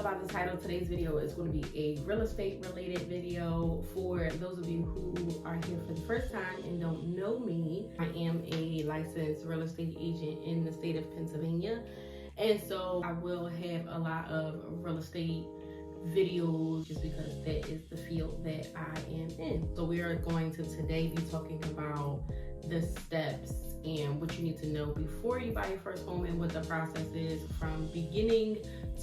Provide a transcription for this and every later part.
tell by the title, today's video is going to be a real estate related video. For those of you who are here for the first time and don't know me, I am a licensed real estate agent in the state of Pennsylvania. And so I will have a lot of real estate videos just because that is the field that I am in. So we are going to today be talking about the steps and what you need to know before you buy your first home and what the process is from beginning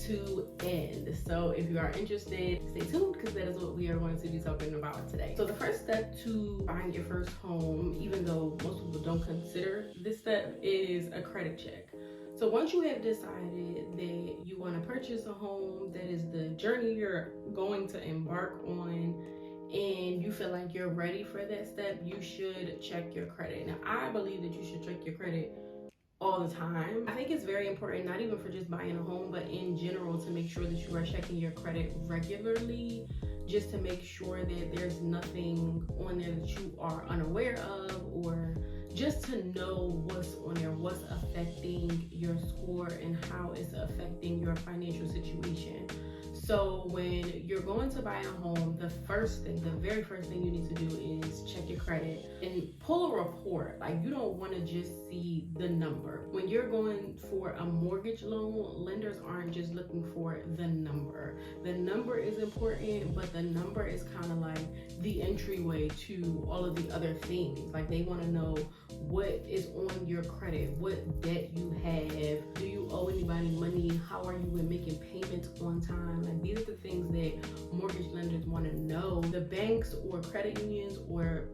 to end. So if you are interested, stay tuned because that is what we are going to be talking about today. So the first step to buying your first home, even though most people don't consider this step, is a credit check. So once you have decided that you want to purchase a home, that is the journey you're going to embark on, and you feel like you're ready for that step, you should check your credit. Now, I believe that you should check your credit all the time. I think it's very important, not even for just buying a home, but in general, to make sure that you are checking your credit regularly, just to make sure that there's nothing on there that you are unaware of, or just to know what's on there, what's affecting your score and how it's affecting your financial situation. So when you're going to buy a home, the very first thing you need to do is check your credit and pull a report. Like, you don't want to just see the number. When you're going for a mortgage loan, lenders aren't just looking for the number. The number is important, but the number is kind of like the entryway to all of the other things. Like, they want to know what is on your credit, what debt you have, do you owe anybody money, how are you with making payments on time. Like, these are the things that mortgage lenders want to know. The banks or credit unions or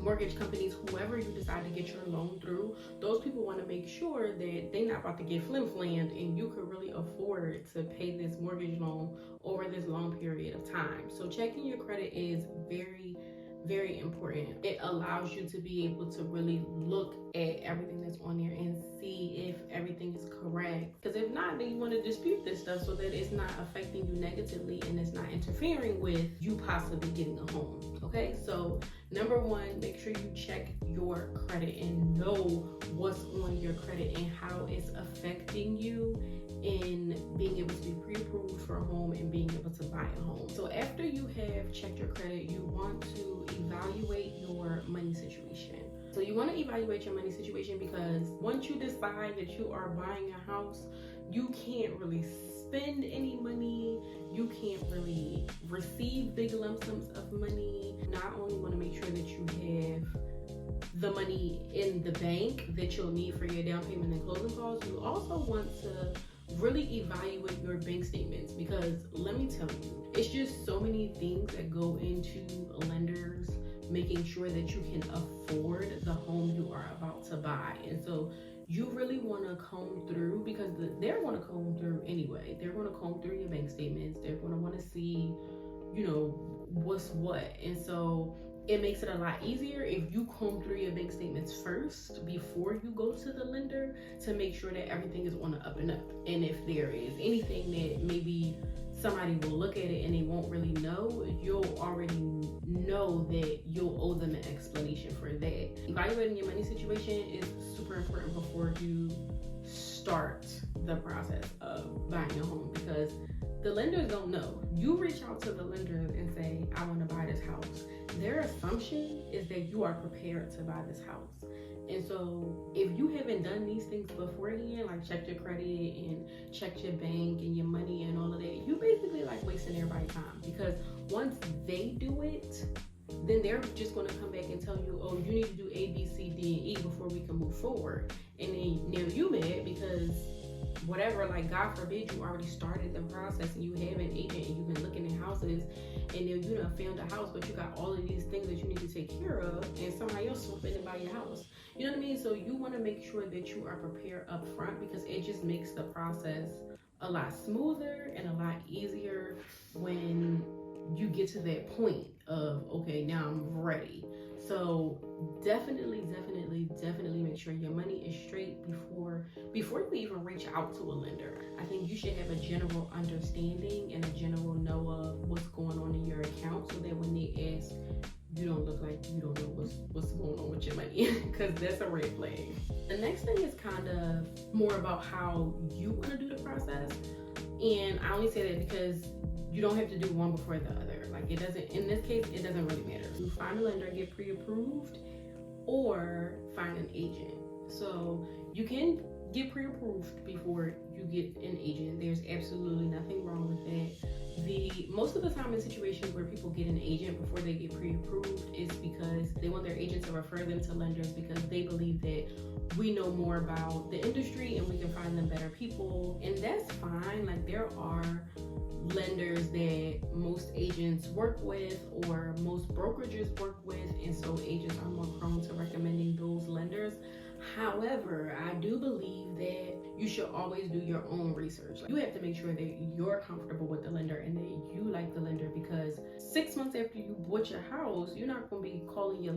mortgage companies, whoever you decide to get your loan through, those people want to make sure that they're not about to get flim-flammed and you could really afford to pay this mortgage loan over this long period of time. So checking your credit is very, very important. It allows you to be able to really look at everything that's on there and see if everything is correct. Because if not, then you want to dispute this stuff so that it's not affecting you negatively and it's not interfering with you possibly getting a home. Okay, so number one, make sure you check your credit and know what's on your credit and how it's affecting you in being able to be pre-approved for a home and being able to buy a home. So after you have checked your credit, you want to evaluate your money situation. So you want to evaluate your money situation because once you decide that you are buying a house, you can't really spend any money, you can't really receive big lump sums of money. Not only want to make sure that you have the money in the bank that you'll need for your down payment and closing costs, you also want to really evaluate your bank statements, because let me tell you, it's just so many things that go into lenders making sure that you can afford the home you are about to buy. And so you really want to comb through, because they're going to comb through anyway. They're going to comb through your bank statements. They're going to want to see, what's what. And so it makes it a lot easier if you comb through your bank statements first before you go to the lender, to make sure that everything is on the up and up. And if there is anything that maybe somebody will look at it and they won't really know, you'll already know that you'll owe them an explanation for that. Evaluating your money situation is super important before you start the process of buying a home, because the lenders don't know. You reach out to the lenders and say, I want to buy this house. Their assumption is that you are prepared to buy this house. And so if you haven't done these things beforehand, like check your credit and check your bank and your money and all of that, you basically like wasting everybody's time. Because once they do it, then they're just going to come back and tell you, oh, you need to do A, B, C, D, and E before we can move forward. And then now you mad because whatever, like God forbid you already started the process and you have an agent and you've been looking at houses, and then you done found a house, but you got all of these things that you need to take care of, and somebody else swooped in and buy your house. You know what I mean? So you want to make sure that you are prepared up front, because it just makes the process a lot smoother and a lot easier when you get to that point of, okay, now I'm ready. So definitely make sure your money is straight before you even reach out to a lender. I think you should have a general understanding and a general know of what's going on in your account, so that when they ask, you don't look like you don't know what's going on with your money, because that's a red flag. The next thing is kind of more about how you want to do the process. And I only say that because you don't have to do one before the other. Like, it doesn't, in this case, it doesn't really matter. You find a lender, get pre-approved, or find an agent. So you can get pre-approved before you get an agent. There's absolutely nothing wrong with that. Most of the time in situations where people get an agent before they get pre-approved is because they want their agent to refer them to lenders because they believe that we know more about the industry and we can find them better people. And that's fine. Like, there are lenders that most agents work with or most brokerages work with, and so agents are more prone to recommending those lenders. However, I do believe that you should always do your own research. Like, you have to make sure that you're comfortable with the lender and that you like the lender, because 6 months after you bought your house, you're not going to be calling your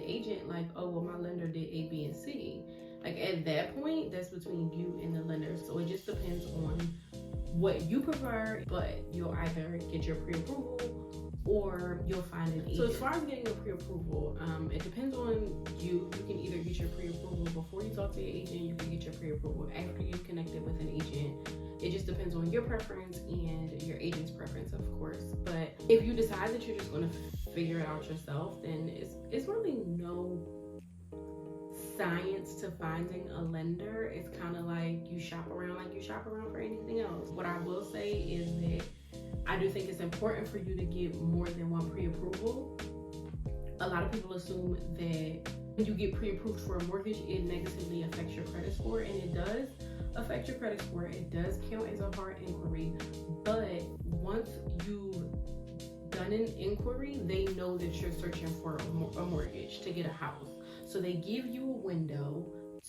agent like, oh, well, my lender did A, B, and C. Like, at that point, that's between you and the lender. So it just depends on what you prefer, but you'll either get your pre-approval or you'll find an agent. So as far as getting a pre-approval, it depends on you. You can either get your pre-approval before you talk to your agent, you can get your pre-approval after you've connected with an agent. It just depends on your preference and your agent's preference, of course. But if you decide that you're just going to figure it out yourself, then it's really no science to finding a lender. It's kind of like you shop around for anything else. What I will say is that I do think it's important for you to get more than one pre-approval. A lot of people assume that when you get pre-approved for a mortgage, it negatively affects your credit score, and it does affect your credit score. It does count as a hard inquiry, but once you've done an inquiry, they know that you're searching for a mortgage to get a house. So they give you a window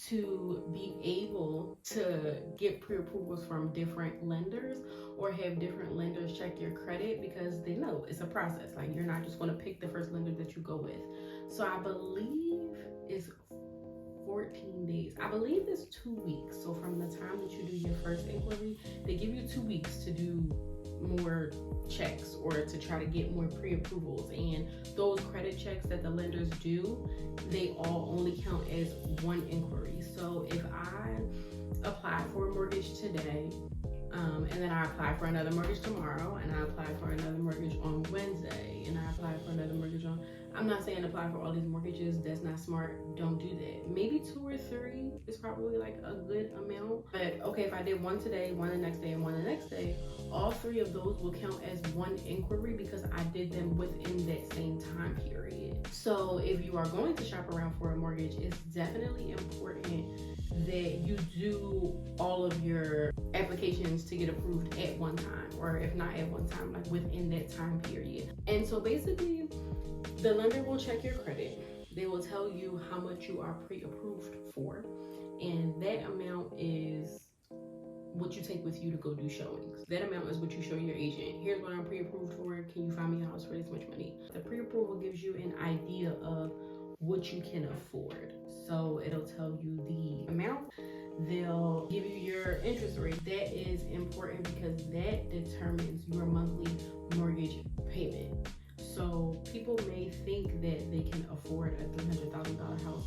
to be able to get pre-approvals from different lenders or have different lenders check your credit, because they know it's a process. Like, you're not just going to pick the first lender that you go with. So I believe it's 14 days. I believe it's 2 weeks. So from the time that you do your first inquiry, they give you 2 weeks to do more checks or to try to get more pre-approvals. And those credit checks that the lenders do, they all only count as one inquiry. So if I apply for a mortgage today, and then I apply for another mortgage tomorrow, and I apply for another mortgage on Wednesday, and I apply for another mortgage on, I'm not saying apply for all these mortgages. That's not smart. Don't do that. Maybe 2 or 3 is probably like a good amount. But okay, if I did one today, one the next day, and one the next day, all 3 of those will count as one inquiry because I did them within that same time period. So if you are going to shop around for a mortgage, it's definitely important that you do all of your applications to get approved at one time, or if not at one time, like within that time period. And so basically, the lender will check your credit. They will tell you how much you are pre-approved for, and that amount is what you take with you to go do showings. That amount is what you show your agent. Here's what I'm pre-approved for. Can you find me a house for this much money? The pre-approval gives you an idea of what you can afford. So it'll tell you the amount. They'll give you your interest rate. That is important because that determines your monthly mortgage payment. So people may think that they can afford a $300,000 house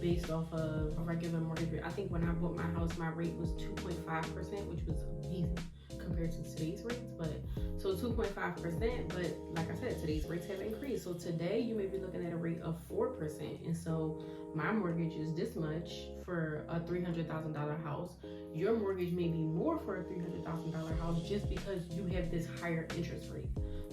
based off of a regular mortgage rate. I think when I bought my house, my rate was 2.5%, which was amazing compared to today's rates. But so 2.5%, but like I said, today's rates have increased. So today you may be looking at a rate of 4%. And so my mortgage is this much for a $300,000 house. Your mortgage may be more for a $300,000 house just because you have this higher interest rate.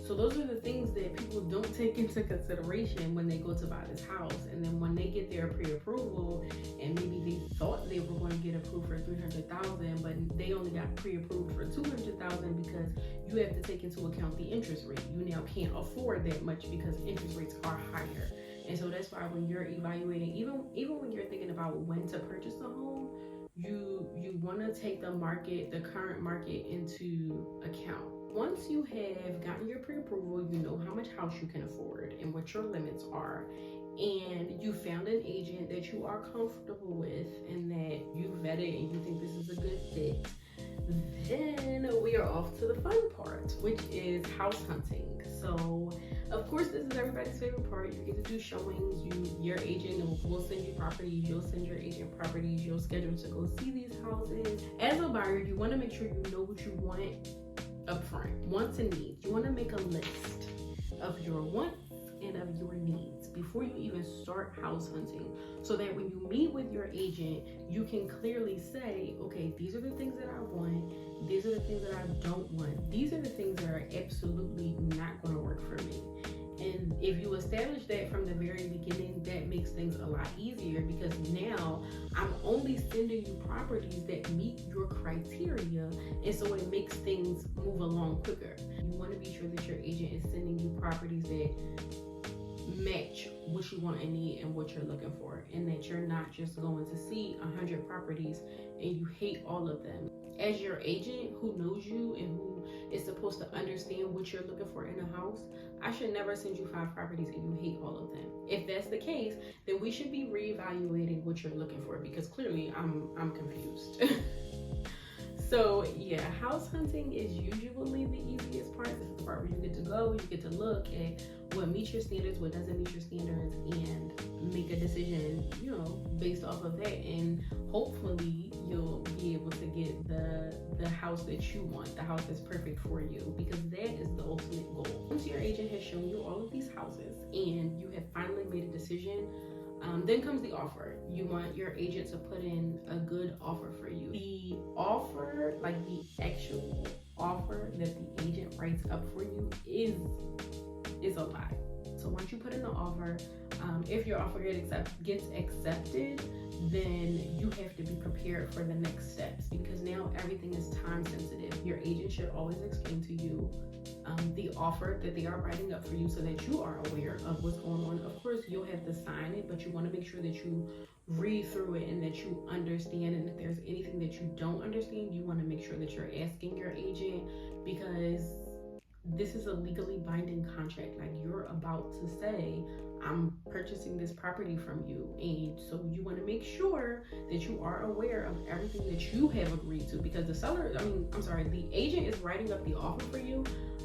So those are the things that people don't take into consideration when they go to buy this house. And then when they get their pre-approval, and maybe they thought they were going to get approved for $300,000, but they only got pre-approved for $200,000 because you have to take into account the interest rate. You now can't afford that much because interest rates are higher. And so that's why when you're evaluating, even when you're thinking about when to purchase a home, you want to take the current market into account. Once you have gotten your pre-approval, you know how much house you can afford and what your limits are, and you found an agent that you are comfortable with and that you vetted and you think this is a good fit, then we are off to the fun part, which is house hunting. So of course, this is everybody's favorite part. You get to do showings. Your agent will send you properties. You'll send your agent properties. You'll schedule to go see these houses. As a buyer, you want to make sure you know what you want up front. Wants and needs. You want to make a list of your wants and of your needs before you even start house hunting, so that when you meet with your agent, you can clearly say, okay, these are the things that I want, these are the things that I don't want, these are the things that are absolutely not going to work for me. And if you establish that from the very beginning, that makes things a lot easier, because now I'm only sending you properties that meet your criteria, and so it makes things move along quicker. You want to be sure that your agent is sending you properties that match what you want and need and what you're looking for, and that you're not just going to see 100 properties and you hate all of them. As your agent who knows you and who is supposed to understand what you're looking for in a house, I should never send you 5 properties and you hate all of them. If that's the case, then we should be reevaluating what you're looking for, because clearly I'm confused. So yeah, house hunting is usually the easiest part. This is the part where you get to go, you get to look at what meets your standards, what doesn't meet your standards, and make a decision, you know, based off of that. And hopefully you'll be able to get the house that you want, the house that's perfect for you, because that is the ultimate goal. Once your agent has shown you all of these houses and you have finally made a decision, then comes the offer. You want your agent to put in a good offer for you. The offer, like the actual offer that the agent writes up for you, is a lie. So once you put in the offer, if your offer gets accepted, then you have to be prepared for the next steps, because now everything is time sensitive. Your agent should always explain to you the offer that they are writing up for you, so that you are aware of what's going on. Of course, you'll have to sign it, but you want to make sure that you read through it and that you understand. And if there's anything that you don't understand, you want to make sure that you're asking your agent, because this is a legally binding contract. Like, you're about to say, I'm purchasing this property from you, and so you want to make sure that you are aware of everything that you have agreed to, because the agent is writing up the offer for you,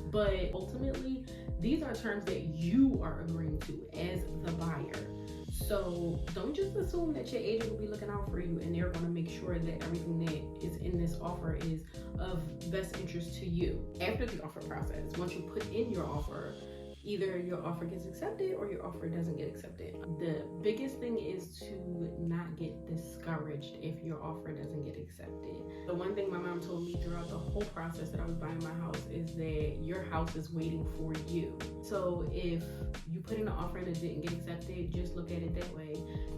but ultimately these are terms that you are agreeing to as the buyer. So don't just assume that your agent will be looking out for you and they're going to make sure that everything that is in this offer is of best interest to you. After the offer process, once you put in your offer, either your offer gets accepted or your offer doesn't get accepted. The biggest thing is to not get discouraged if your offer doesn't get accepted. The one thing my mom told me throughout the whole process that I was buying my house is that your house is waiting for you. So if you put in an offer and it didn't get accepted, just look at it that way,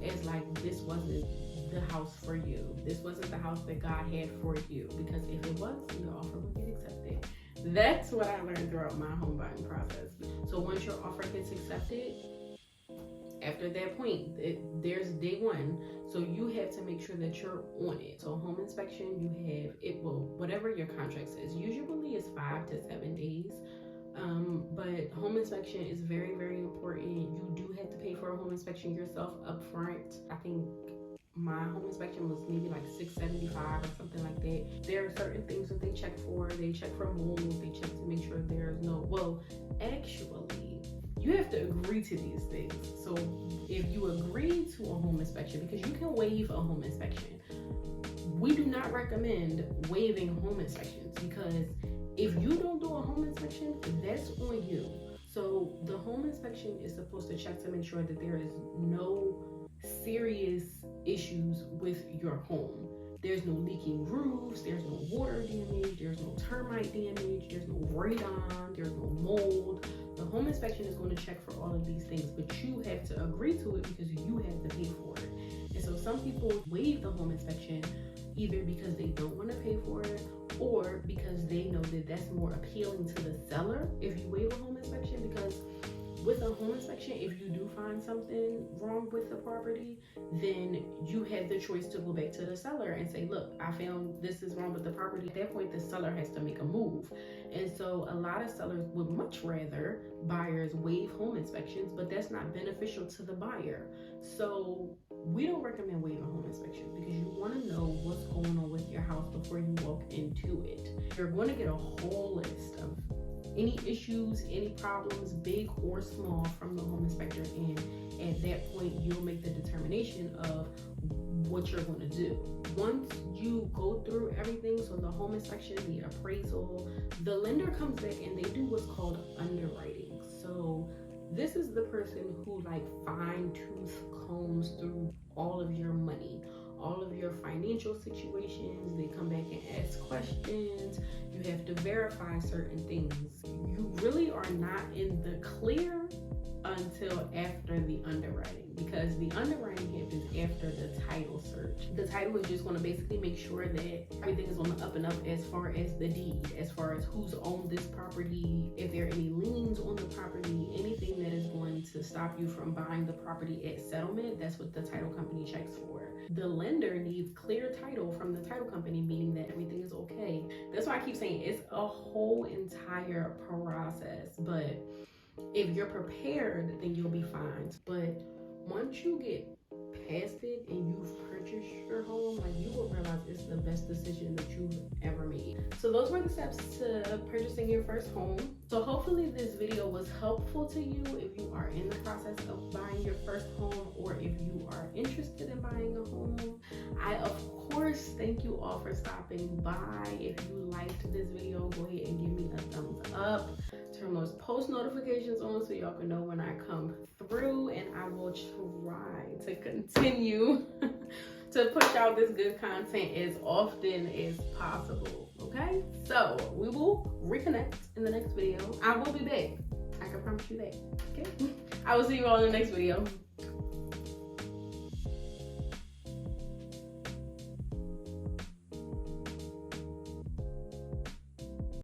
as like, this wasn't the house for you. This wasn't the house that God had for you, because if it was, your offer would get accepted. That's what I learned throughout my home buying process. So once your offer gets accepted, after that point, there's day one. So you have to make sure that you're on it. So home inspection, you have it, whatever your contract says, usually it's 5 to 7 days. But home inspection is very, very important. You do have to pay for a home inspection yourself up front. I think my home inspection was maybe like $675 or something like that. There are certain things that they check for. They check for mold. They check to make sure there's no, actually, you have to agree to these things. So if you agree to a home inspection, because you can waive a home inspection, we do not recommend waiving home inspections, because if you don't do a home inspection, that's on you. So the home inspection is supposed to check to make sure that there is no serious issues with your home. There's no leaking roofs, there's no water damage, there's no termite damage, there's no radon, there's no mold. The home inspection is going to check for all of these things, but you have to agree to it because you have to pay for it. And so some people waive the home inspection either because they don't want to pay for it, or because they know that that's more appealing to the seller if you waive a home inspection. Because with a home inspection, if you do find something wrong with the property, then you have the choice to go back to the seller and say, look, I found this is wrong with the property. At that point, the seller has to make a move. And so a lot of sellers would much rather buyers waive home inspections, but that's not beneficial to the buyer. So we don't recommend waiving home inspections, because you want to know what's going on with your house before you walk into it. You're going to get a whole list of any issues, any problems, big or small, from the home inspector, and at that point you'll make the determination of what you're going to do. Once you go through everything, so the home inspection, the appraisal, the lender comes back and they do what's called underwriting. So this is the person who like fine-tooth combs through all of your money, all of your financial situations. They come back and ask questions. You have to verify certain things. You really are not in the clear until after the underwriting, because the underwriting happens after the title search. The title is just going to basically make sure that everything is on the up and up as far as the deed, as far as who's owned this property, if there are any liens on the property, anything that is going to stop you from buying the property at settlement. That's what the title company checks for. The lender needs clear title from the title company, meaning that everything is okay. That's why I keep saying it's a whole entire process, but if you're prepared, then you'll be fine. But once you get past it and you've purchased your home, like, you will realize it's the best decision that you've ever made. So those were the steps to purchasing your first home. So hopefully this video was helpful to you if you are in the process of buying your first home, or if you are interested in buying a home. I of course thank you all for stopping by. If you liked this video, go ahead and give me a thumbs up. Turn those post notifications on so y'all can know when I come through, and I will try to continue to push out this good content as often as possible. Okay, so we will reconnect in the next video. I will be back, I can promise you that. Okay, I will see you all in the next video.